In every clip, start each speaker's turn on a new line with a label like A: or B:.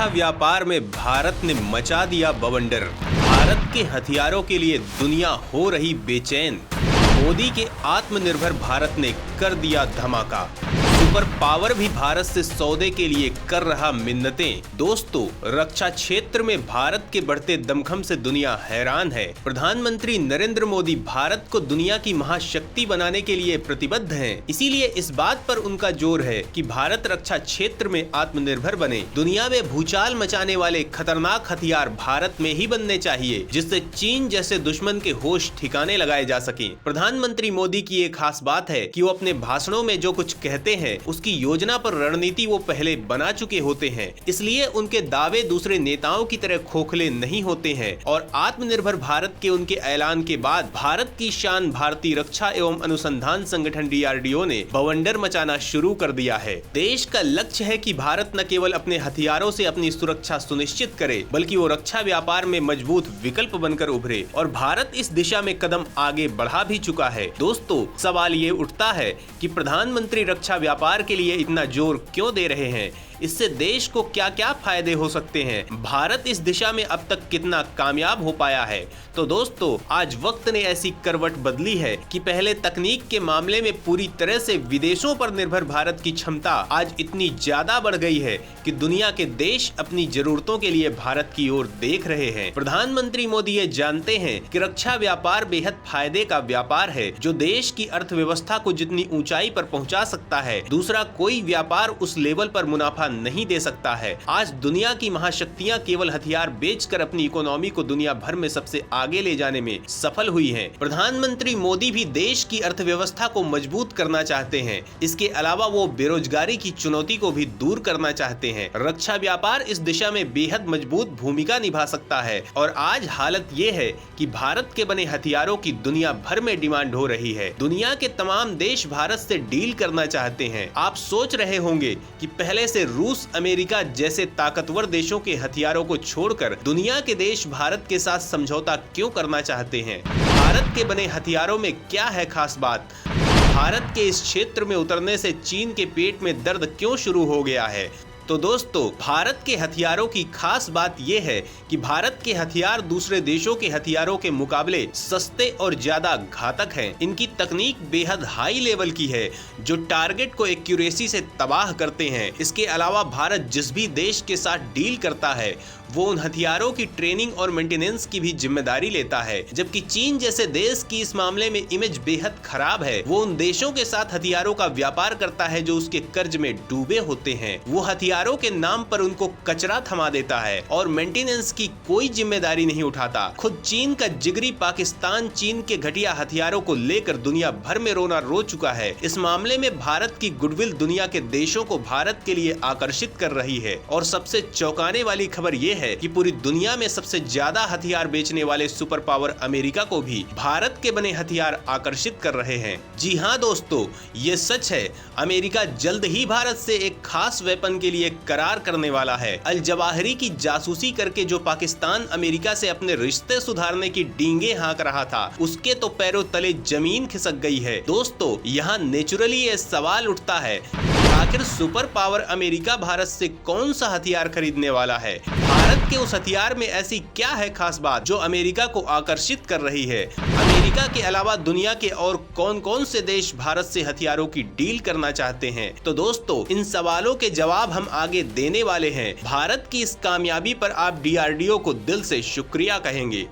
A: रक्षा व्यापार में भारत ने मचा दिया बवंडर। भारत के हथियारों के लिए दुनिया हो रही बेचैन। मोदी के आत्मनिर्भर भारत ने कर दिया धमाका। सुपर पावर भी भारत से सौदे के लिए कर रहा मिन्नतें। दोस्तों, रक्षा क्षेत्र में भारत के बढ़ते दमखम से दुनिया हैरान है। प्रधानमंत्री नरेंद्र मोदी भारत को दुनिया की महाशक्ति बनाने के लिए प्रतिबद्ध हैं। इसीलिए इस बात पर उनका जोर है कि भारत रक्षा क्षेत्र में आत्मनिर्भर बने। दुनिया में भूचाल मचाने वाले खतरनाक हथियार भारत में ही बनने चाहिए, जिससे चीन जैसे दुश्मन के होश ठिकाने लगाए जा सकें। प्रधानमंत्री मोदी की एक खास बात है कि वो अपने भाषणों में जो कुछ कहते हैं उसकी योजना पर रणनीति वो पहले बना चुके होते हैं। इसलिए उनके दावे दूसरे नेताओं की तरह खोखले नहीं होते हैं और आत्मनिर्भर भारत के उनके ऐलान के बाद भारत की शान भारतीय रक्षा एवं अनुसंधान संगठन DRDO ने बवंडर मचाना शुरू कर दिया है। देश का लक्ष्य है कि भारत न केवल अपने हथियारों से अपनी सुरक्षा सुनिश्चित करे, बल्कि वो रक्षा व्यापार में मजबूत विकल्प बनकर उभरे, और भारत इस दिशा में कदम आगे बढ़ा भी चुका है। दोस्तों, सवाल ये उठता है कि प्रधानमंत्री रक्षा व्यापार के लिए इतना जोर क्यों दे रहे हैं? इससे देश को क्या क्या फायदे हो सकते हैं? भारत इस दिशा में अब तक कितना कामयाब हो पाया है? तो दोस्तों, आज वक्त ने ऐसी करवट बदली है कि पहले तकनीक के मामले में पूरी तरह से विदेशों पर निर्भर भारत की क्षमता आज इतनी ज्यादा बढ़ गई है कि दुनिया के देश अपनी जरूरतों के लिए भारत की ओर देख रहे हैं। प्रधानमंत्री मोदी ये जानते हैं कि रक्षा व्यापार बेहद फायदे का व्यापार है, जो देश की अर्थव्यवस्था को जितनी ऊंचाई पर पहुंचा सकता है, दूसरा कोई व्यापार उस लेवल पर मुनाफा नहीं दे सकता है। आज दुनिया की महाशक्तियां केवल हथियार बेचकर अपनी इकोनॉमी को दुनिया भर में सबसे आगे ले जाने में सफल हुई हैं। प्रधानमंत्री मोदी भी देश की अर्थव्यवस्था को मजबूत करना चाहते हैं। इसके अलावा वो बेरोजगारी की चुनौती को भी दूर करना चाहते हैं। रक्षा व्यापार इस दिशा में बेहद मजबूत भूमिका निभा सकता है और आज हालत ये है कि भारत के बने हथियारों की दुनिया भर में डिमांड हो रही है। दुनिया के तमाम देश भारत से डील करना चाहते हैं। आप सोच रहे होंगे कि पहले से रूस, अमेरिका जैसे ताकतवर देशों के हथियारों को छोड़कर दुनिया के देश भारत के साथ समझौता क्यों करना चाहते हैं? भारत के बने हथियारों में क्या है खास बात? भारत के इस क्षेत्र में उतरने से चीन के पेट में दर्द क्यों शुरू हो गया है? तो दोस्तों, भारत के हथियारों की खास बात यह है कि भारत के हथियार दूसरे देशों के हथियारों के मुकाबले सस्ते और ज्यादा घातक हैं। इनकी तकनीक बेहद हाई लेवल की है, जो टारगेट को एक्यूरेसी से तबाह करते हैं। इसके अलावा भारत जिस भी देश के साथ डील करता है, वो उन हथियारों की ट्रेनिंग और मेंटेनेंस की भी जिम्मेदारी लेता है। जबकि चीन जैसे देश की इस मामले में इमेज बेहद खराब है। वो उन देशों के साथ हथियारों का व्यापार करता है जो उसके कर्ज में डूबे होते हैं। वो हथियारों के नाम पर उनको कचरा थमा देता है और मेंटेनेंस की कोई जिम्मेदारी नहीं उठाता। खुद चीन का जिगरी पाकिस्तान चीन के घटिया हथियारों को लेकर दुनिया भर में रोना रो चुका है। इस मामले में भारत की गुडविल दुनिया के देशों को भारत के लिए आकर्षित कर रही है। और सबसे चौंकाने वाली खबर ये है कि पूरी दुनिया में सबसे ज्यादा हथियार बेचने वाले सुपर पावर अमेरिका को भी भारत के बने हथियार आकर्षित कर रहे हैं। जी हाँ दोस्तों, ये सच है। अमेरिका जल्द ही भारत से एक खास वेपन के लिए करार करने वाला है। अल जवाहिरी की जासूसी करके जो पाकिस्तान अमेरिका से अपने रिश्ते सुधारने की डींगे हाँक रहा था, उसके तो पैरों तले जमीन खिसक गई है। दोस्तों, यहाँ नेचुरली ये सवाल उठता है, आखिर सुपर पावर अमेरिका भारत से कौन सा हथियार खरीदने वाला है? भारत के उस हथियार में ऐसी क्या है खास बात जो अमेरिका को आकर्षित कर रही है? अमेरिका के अलावा दुनिया के और कौन कौन से देश भारत से हथियारों की डील करना चाहते हैं? तो दोस्तों, इन सवालों के जवाब हम आगे देने वाले हैं। भारत की इस कामयाबी पर आप DRDO को दिल से शुक्रिया कहेंगे।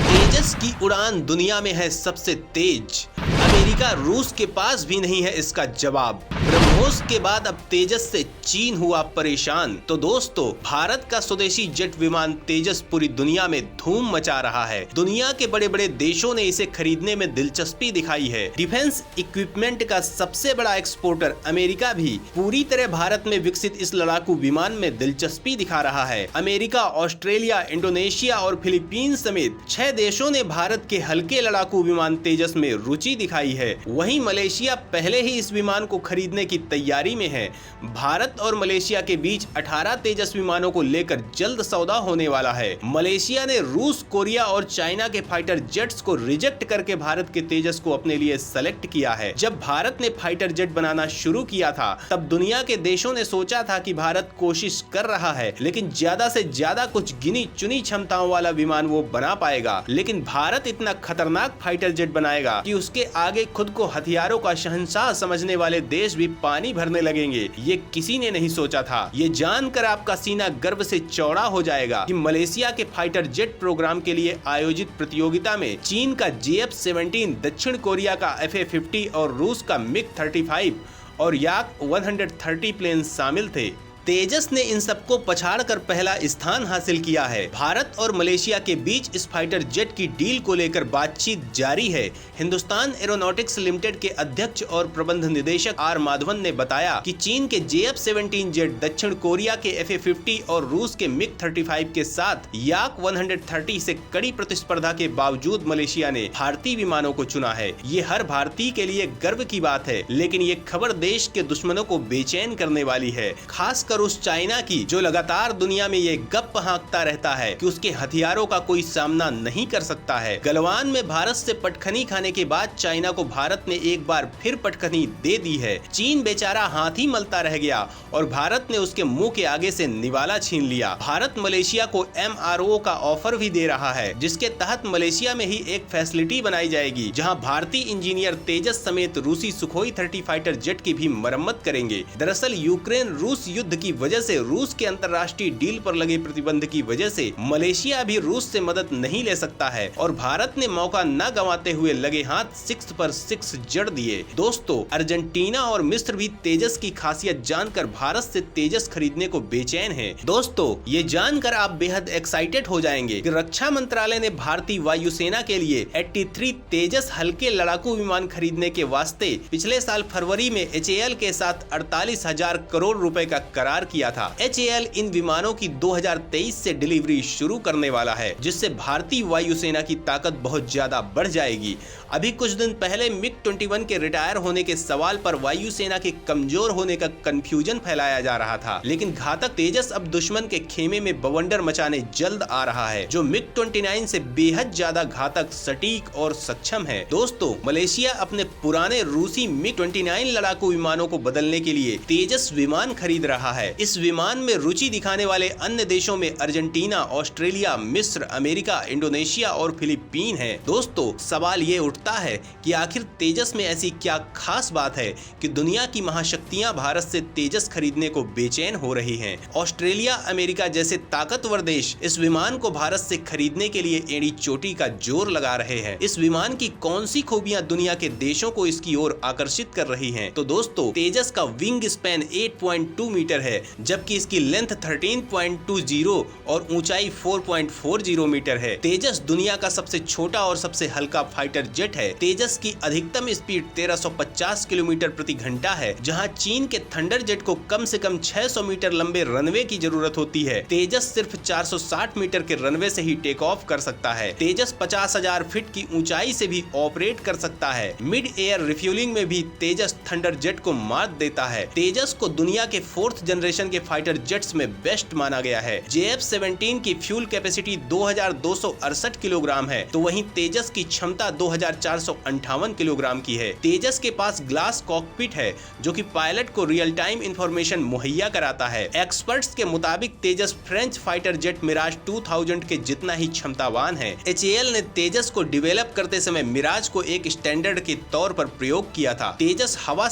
A: तेजस की उड़ान दुनिया में है सबसे तेज। अमेरिका रूस के पास भी नहीं है इसका जवाब। ब्रह्मोस के बाद अब तेजस से चीन हुआ परेशान। तो दोस्तों, भारत का स्वदेशी जेट विमान तेजस पूरी दुनिया में धूम मचा रहा है। दुनिया के बड़े बड़े देशों ने इसे खरीदने में दिलचस्पी दिखाई है। डिफेंस इक्विपमेंट का सबसे बड़ा एक्सपोर्टर अमेरिका भी पूरी तरह भारत में विकसित इस लड़ाकू विमान में दिलचस्पी दिखा रहा है। अमेरिका, ऑस्ट्रेलिया, इंडोनेशिया और फिलीपींस समेत 6 देशों ने भारत के हल्के लड़ाकू विमान तेजस में रुचि दिखाई है। है, वहीं मलेशिया पहले ही इस विमान को खरीदने की तैयारी में है। भारत और मलेशिया के बीच 18 तेजस विमानों को लेकर जल्द सौदा होने वाला है। मलेशिया ने रूस, कोरिया और चाइना के फाइटर जेट्स को रिजेक्ट करके भारत के तेजस को अपने लिए सेलेक्ट किया है। जब भारत ने फाइटर जेट बनाना शुरू किया था तब दुनिया के देशों ने सोचा था कि भारत कोशिश कर रहा है, लेकिन ज्यादा से ज्यादा कुछ गिनी चुनी क्षमताओं वाला विमान वो बना पाएगा। लेकिन भारत इतना खतरनाक फाइटर जेट बनाएगा कि उसके आगे खुद को हथियारों का शहंशाह समझने वाले देश भी पानी भरने लगेंगे। ये किसी ने नहीं सोचा था। ये जानकर आपका सीना गर्व से चौड़ा हो जाएगा कि मलेशिया के फाइटर जेट प्रोग्राम के लिए आयोजित प्रतियोगिता में चीन का JF-17, दक्षिण कोरिया का FA-50 और रूस का MiG-35 और याक 130 प्लेन शामिल थे। तेजस ने इन सबको पछाड़कर पहला स्थान हासिल किया है। भारत और मलेशिया के बीच इस फाइटर जेट की डील को लेकर बातचीत जारी है। हिंदुस्तान एरोनॉटिक्स लिमिटेड के अध्यक्ष और प्रबंध निदेशक आर माधवन ने बताया कि चीन के JF-17 जेट, दक्षिण कोरिया के FA-50 और रूस के MiG-35 के साथ याक 130 से कड़ी प्रतिस्पर्धा के बावजूद मलेशिया ने भारतीय विमानों को चुना है। ये हर भारतीय के लिए गर्व की बात है, लेकिन ये खबर देश के दुश्मनों को बेचैन करने वाली है, खास कर उस चाइना की जो लगातार दुनिया में ये गप हाँकता रहता है कि उसके हथियारों का कोई सामना नहीं कर सकता है। गलवान में भारत से पटखनी खाने के बाद चाइना को भारत ने एक बार फिर पटखनी दे दी है। चीन बेचारा हाथ ही मलता रह गया और भारत ने उसके मुंह के आगे से निवाला छीन लिया। भारत मलेशिया को MRO का ऑफर भी दे रहा है, जिसके तहत मलेशिया में ही एक फैसिलिटी बनाई जाएगी जहां भारतीय इंजीनियर तेजस समेत रूसी सुखोई 30 फाइटर जेट की भी मरम्मत करेंगे। दरअसल यूक्रेन रूस युद्ध की वजह से रूस के अंतर्राष्ट्रीय डील पर लगे प्रतिबंध की वजह से मलेशिया भी रूस से मदद नहीं ले सकता है और भारत ने मौका न गंवाते हुए लगे हाथ 6 पर 6 जड़ दिए। दोस्तों, अर्जेंटीना और मिस्र भी तेजस की खासियत जानकर भारत से तेजस खरीदने को बेचैन है। दोस्तों, ये जानकर आप बेहद एक्साइटेड हो जाएंगे कि रक्षा मंत्रालय ने भारतीय वायुसेना के लिए 83 तेजस हल्के लड़ाकू विमान खरीदने के वास्ते पिछले साल फरवरी में HAL के साथ 48,000 करोड़ रुपए का करार किया था। HAL इन विमानों की 2023 से डिलीवरी शुरू करने वाला है, जिससे भारतीय वायुसेना की ताकत बहुत ज्यादा बढ़ जाएगी। अभी कुछ दिन पहले MiG-21 के रिटायर होने के सवाल पर वायुसेना के कमजोर होने का कंफ्यूजन फैलाया जा रहा था, लेकिन घातक तेजस अब दुश्मन के खेमे में बवंडर मचाने जल्द आ रहा है, जो MiG-29 से बेहद ज्यादा घातक, सटीक और सक्षम है। दोस्तों, मलेशिया अपने पुराने रूसी MiG-29 लड़ाकू विमानों को बदलने के लिए तेजस विमान खरीद रहा है। इस विमान में रुचि दिखाने वाले अन्य देशों में अर्जेंटीना, ऑस्ट्रेलिया, मिस्र, अमेरिका, इंडोनेशिया और फिलीपीन है। दोस्तों, सवाल ये उठता है कि आखिर तेजस में ऐसी क्या खास बात है कि दुनिया की महाशक्तियां भारत से तेजस खरीदने को बेचैन हो रही हैं। ऑस्ट्रेलिया, अमेरिका जैसे ताकतवर देश इस विमान को भारत से खरीदने के लिए एड़ी चोटी का जोर लगा रहे हैं। इस विमान की कौन सी खूबियां दुनिया के देशों को इसकी ओर आकर्षित कर रही हैं? तो दोस्तों, तेजस का विंग स्पैन 8.2 मीटर है, जबकि इसकी लेंथ 13.20 और ऊंचाई 4.40 मीटर है। तेजस दुनिया का सबसे छोटा और सबसे हल्का फाइटर जेट है। तेजस की अधिकतम स्पीड 1350 किलोमीटर प्रति घंटा है, जहां चीन के थंडर जेट को कम से कम 600 मीटर लंबे रनवे की जरूरत होती है। तेजस सिर्फ 460 मीटर के रनवे से ही टेक ऑफ कर सकता है। तेजस 50,000 फीट की ऊंचाई से भी ऑपरेट कर सकता है। मिड एयर रिफ्यूलिंग में भी तेजस थंडर जेट को मात देता है। तेजस को दुनिया के 4th जनरेशन के फाइटर जेट्स में बेस्ट माना गया है। JF-17 की फ्यूल कैपेसिटी 2268 किलोग्राम है, तो वहीं तेजस की क्षमता 2458 किलोग्राम की है। तेजस के पास ग्लास कॉकपिट है, जो कि पायलट को रियल टाइम इंफॉर्मेशन मुहैया कराता है। एक्सपर्ट्स के मुताबिक तेजस फ्रेंच फाइटर जेट मिराज 2000 के जितना ही क्षमतावान है। HAL ने तेजस को डिवेलप करते समय मिराज को एक स्टैंडर्ड के तौर पर प्रयोग किया था। तेजस हवा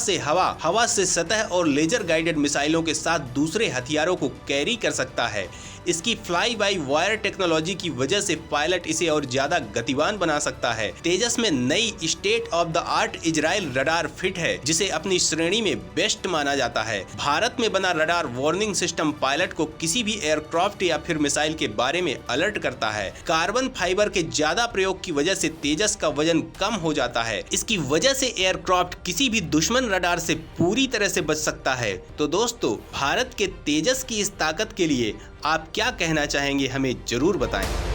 A: से सतह और लेजर गाइडेड मिसाइलों के साथ दूसरे हथियारों को कैरी कर सकता है। इसकी फ्लाई बाय वायर टेक्नोलॉजी की वजह से पायलट इसे और ज्यादा गतिवान बना सकता है। तेजस में नई state of the art Israel radar fit है, जिसे अपनी श्रेणी में बेस्ट माना जाता है। भारत में बना रडार वार्निंग सिस्टम पायलट को किसी भी एयरक्राफ्ट या फिर मिसाइल के बारे में अलर्ट करता है। कार्बन फाइबर के ज्यादा प्रयोग की वजह से तेजस का वजन कम हो जाता है। इसकी वजह से एयरक्राफ्ट किसी भी दुश्मन रडार से पूरी तरह से बच सकता है। तो दोस्तों, भारत के तेजस की इस ताकत के लिए आप क्या कहना चाहेंगे, हमें जरूर बताएं।